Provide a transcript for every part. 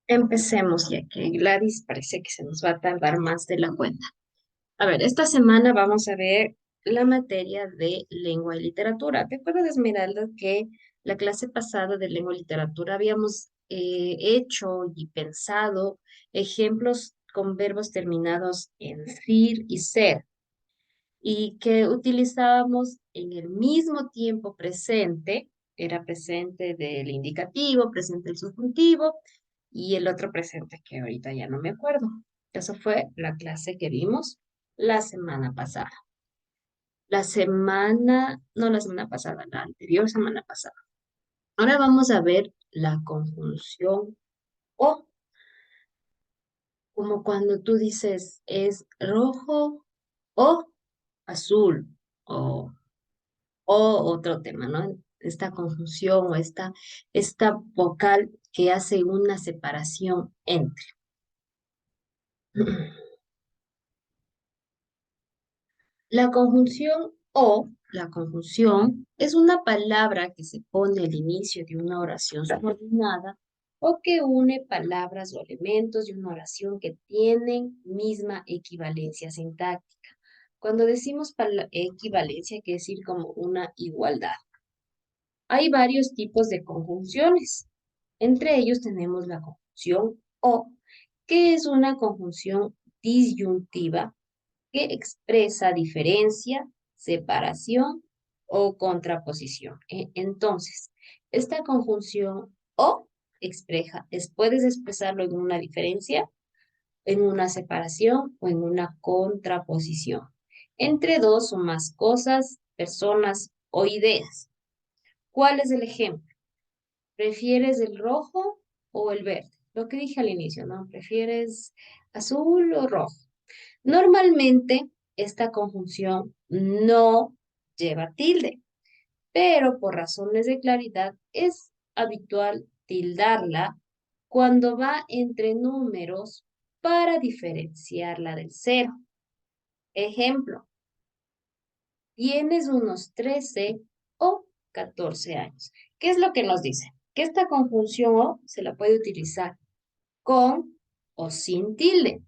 Empecemos, ya que Gladys parece que se nos va a tardar más de la cuenta. A ver, esta semana vamos a ver la materia de lengua y literatura. ¿Te acuerdas, Esmeralda, que la clase pasada de lengua y literatura habíamos hecho y pensado ejemplos con verbos terminados en "-cir" y "ser", y que utilizábamos en el mismo tiempo presente? Era presente del indicativo, presente del subjuntivo y el otro presente que ahorita ya no me acuerdo. Eso fue la clase que vimos la semana pasada. No la semana pasada, la anterior semana pasada. Ahora vamos a ver la conjunción o, como cuando tú dices es rojo o azul, o otro tema, ¿no? Esta conjunción o esta vocal que hace una separación entre. La conjunción o, la conjunción, es una palabra que se pone al inicio de una oración subordinada o que une palabras o elementos de una oración que tienen misma equivalencia sintáctica. Cuando decimos equivalencia, quiere decir como una igualdad. Hay varios tipos de conjunciones. Entre ellos tenemos la conjunción o, que es una conjunción disyuntiva que expresa diferencia, separación o contraposición. Entonces, esta conjunción o puedes expresarlo en una diferencia, en una separación o en una contraposición entre dos o más cosas, personas o ideas. ¿Cuál es el ejemplo? ¿Prefieres el rojo o el verde? Lo que dije al inicio, ¿no? ¿Prefieres azul o rojo? Normalmente esta conjunción no lleva tilde, pero por razones de claridad es habitual tildarla cuando va entre números para diferenciarla del cero. Ejemplo, tienes unos 13 o 14 años. ¿Qué es lo que nos dice? Que esta conjunción o se la puede utilizar con o sin tilde.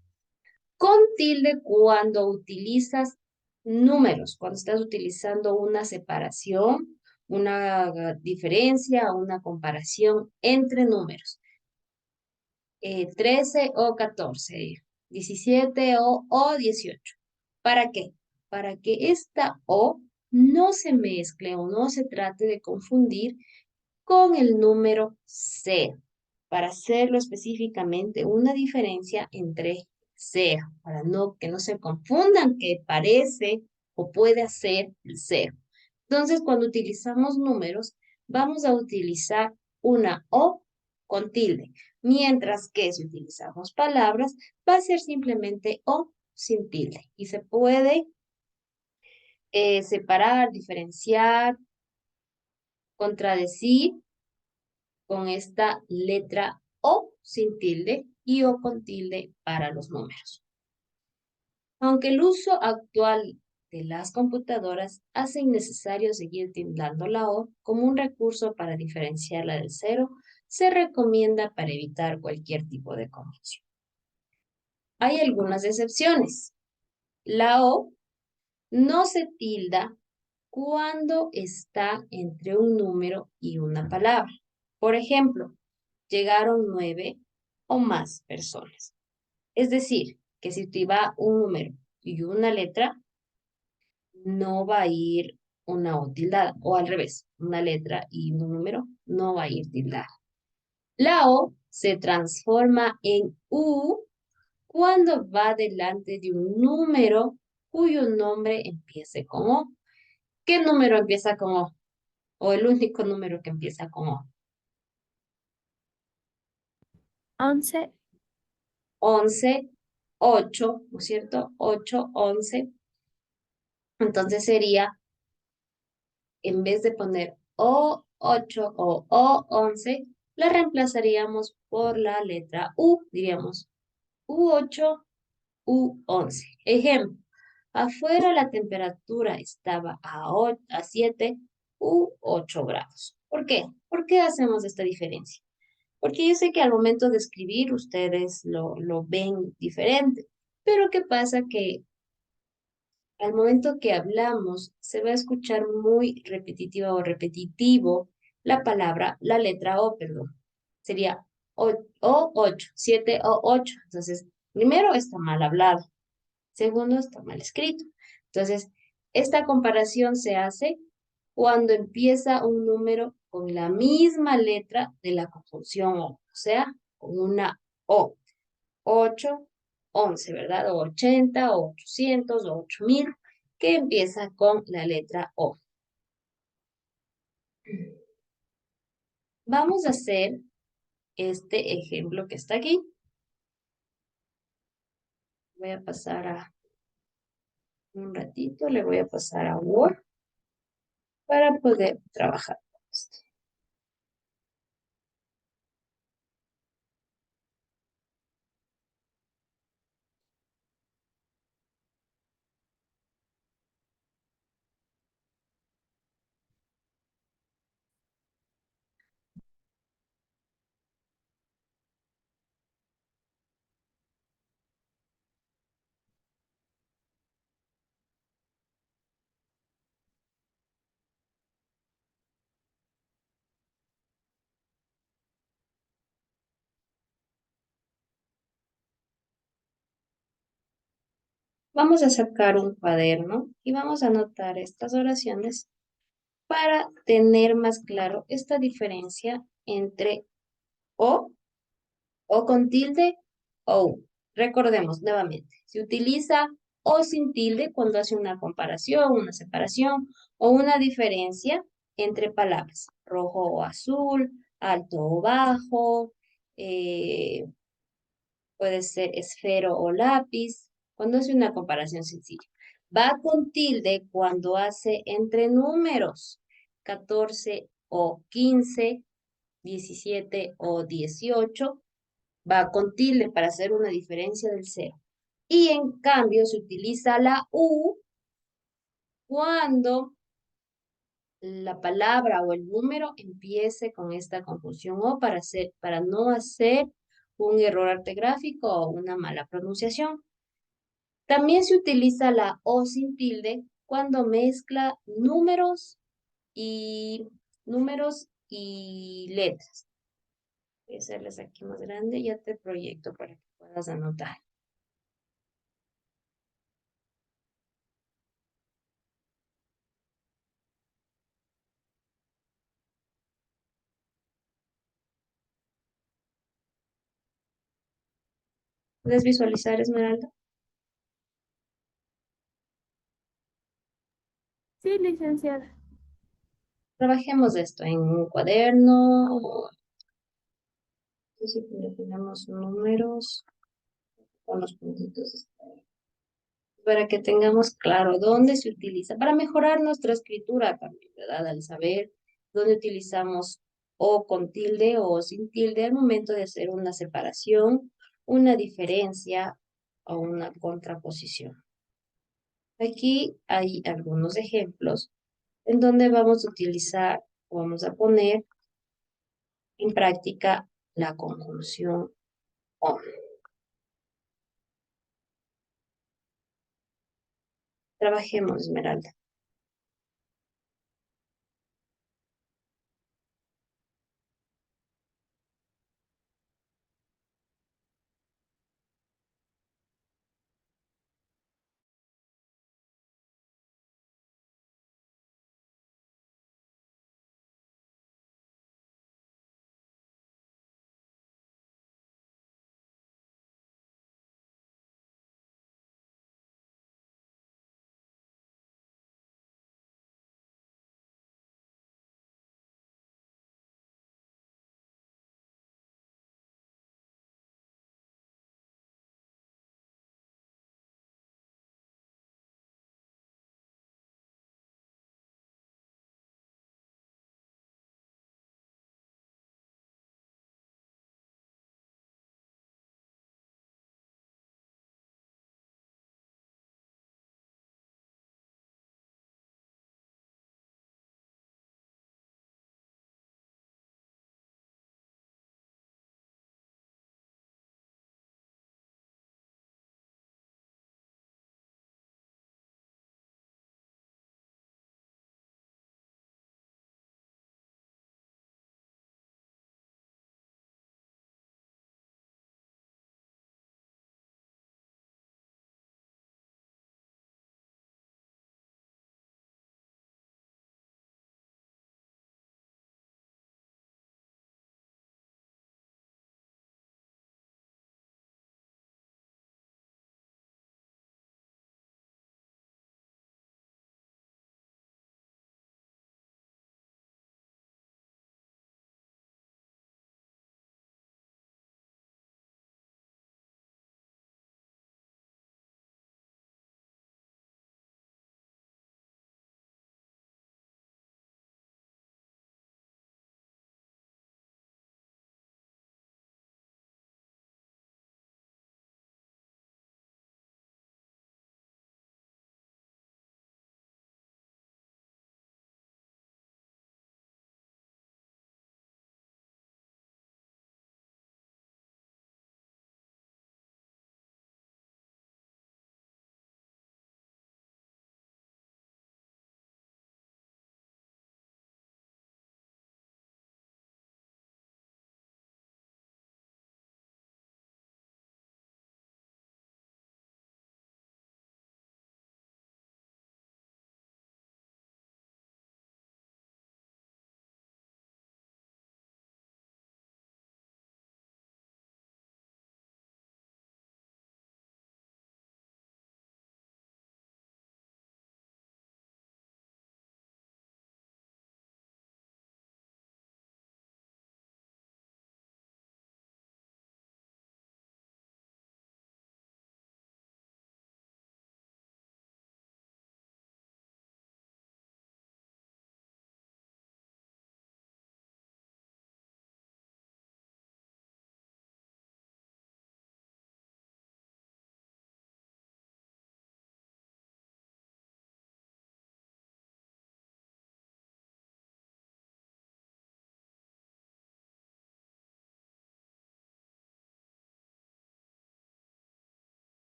Con tilde cuando utilizas números, cuando estás utilizando una separación, una diferencia, una comparación entre números. 13 o 14, 17 o 18. ¿Para qué? Para que esta o no se mezcle o no se trate de confundir con el número cero, para hacerlo específicamente una diferencia entre cero, para que no se confundan que parece o puede ser el cero. Entonces, cuando utilizamos números, vamos a utilizar una o con tilde, mientras que si utilizamos palabras, va a ser simplemente o sin tilde. Y se puede separar, diferenciar, contradecir con esta letra O sin tilde y O con tilde para los números. Aunque el uso actual de las computadoras hace innecesario seguir tildando la O como un recurso para diferenciarla del cero, se recomienda para evitar cualquier tipo de confusión. Hay algunas excepciones. La O no se tilda cuando está entre un número y una palabra. Por ejemplo, llegaron 9 o más personas. Es decir, que si te va un número y una letra, no va a ir una O tildada, o al revés, una letra y un número no va a ir tildada. La O se transforma en U cuando va delante de un número cuyo nombre empiece con O. ¿Qué número empieza con O? O el único número que empieza con O. 11. 11, 8, ¿no es cierto? 8, 11. Entonces sería, en vez de poner O8 o O11, la reemplazaríamos por la letra U, diríamos U8, U11. Ejemplo, afuera la temperatura estaba a 7 u 8 grados. ¿Por qué? ¿Por qué hacemos esta diferencia? Porque yo sé que al momento de escribir ustedes lo ven diferente. Pero ¿qué pasa? Que al momento que hablamos se va a escuchar muy repetitiva o repetitivo la palabra, la letra O, perdón. Sería o 8, 7 o 8. Entonces, primero está mal hablado, segundo está mal escrito. Entonces, esta comparación se hace cuando empieza un número con la misma letra de la conjunción O sea, con una O. 8, 11, ¿verdad? O 80, o 800, o 8000, que empieza con la letra O. Vamos a hacer este ejemplo que está aquí. Voy a pasar a un ratito, le voy a pasar a Word para poder trabajar con esto. Vamos a sacar un cuaderno y vamos a anotar estas oraciones para tener más claro esta diferencia entre O, O con tilde, O. Recordemos nuevamente, se utiliza O sin tilde cuando hace una comparación, una separación o una diferencia entre palabras, rojo o azul, alto o bajo, eh, puede ser esfero o lápiz, cuando hace una comparación sencilla. Va con tilde cuando hace entre números, 14 o 15, 17 o 18, va con tilde para hacer una diferencia del cero. Y en cambio se utiliza la U cuando la palabra o el número empiece con esta conjunción o para no hacer un error ortográfico o una mala pronunciación. También se utiliza la O sin tilde cuando mezcla y, números y letras. Voy a hacerles aquí más grande, ya te proyecto para que puedas anotar. ¿Puedes visualizar, Esmeralda? Sí, licenciada. Trabajemos esto en un cuaderno. Si le ponemos números con los puntitos para que tengamos claro dónde se utiliza, para mejorar nuestra escritura también, ¿verdad? Al saber dónde utilizamos o con tilde o sin tilde al momento de hacer una separación, una diferencia o una contraposición. Aquí hay algunos ejemplos en donde vamos a utilizar, vamos a poner en práctica la conjunción o. Trabajemos, Esmeralda.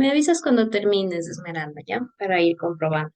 Me avisas cuando termines, Esmeralda, ¿ya? Para ir comprobando.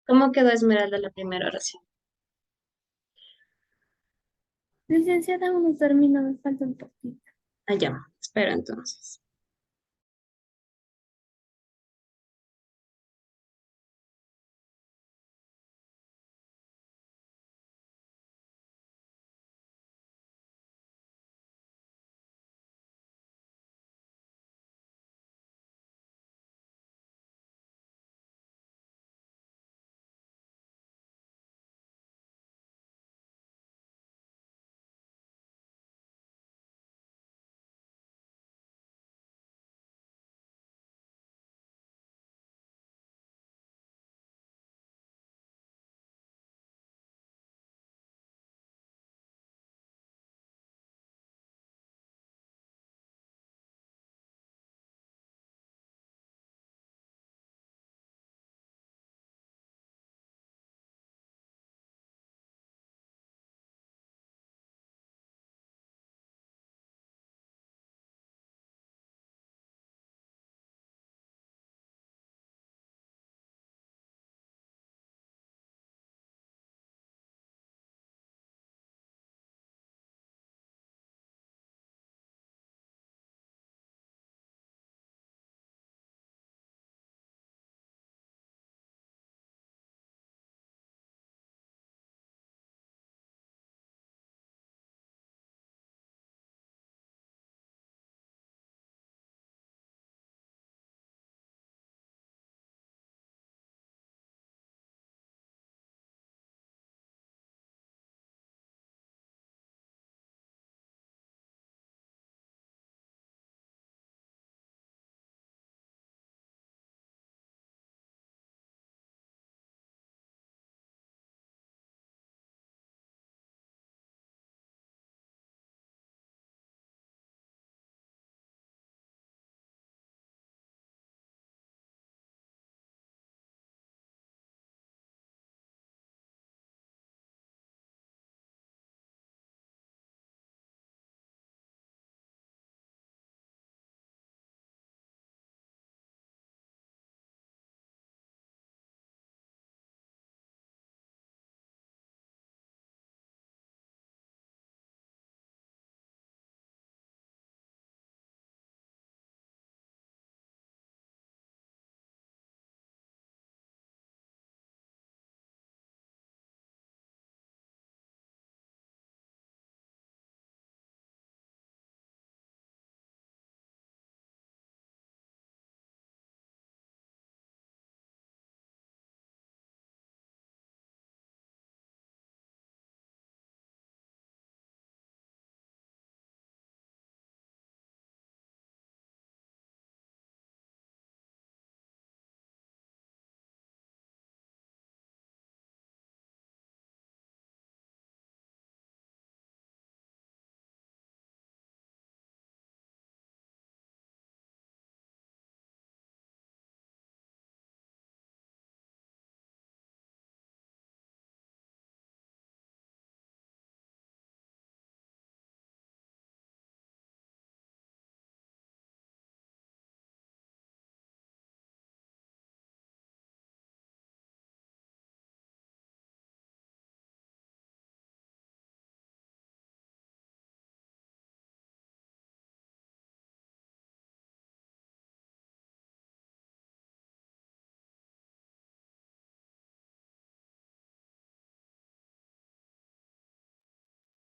¿Cómo quedó Esmeralda la primera oración? Licenciada, aún no termino, me falta un poquito. Allá, espera entonces.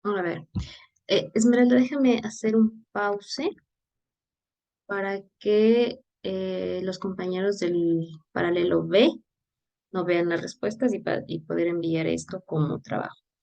A ver, Esmeralda, déjame hacer un pause para que los compañeros del paralelo B no vean las respuestas y poder enviar esto como trabajo.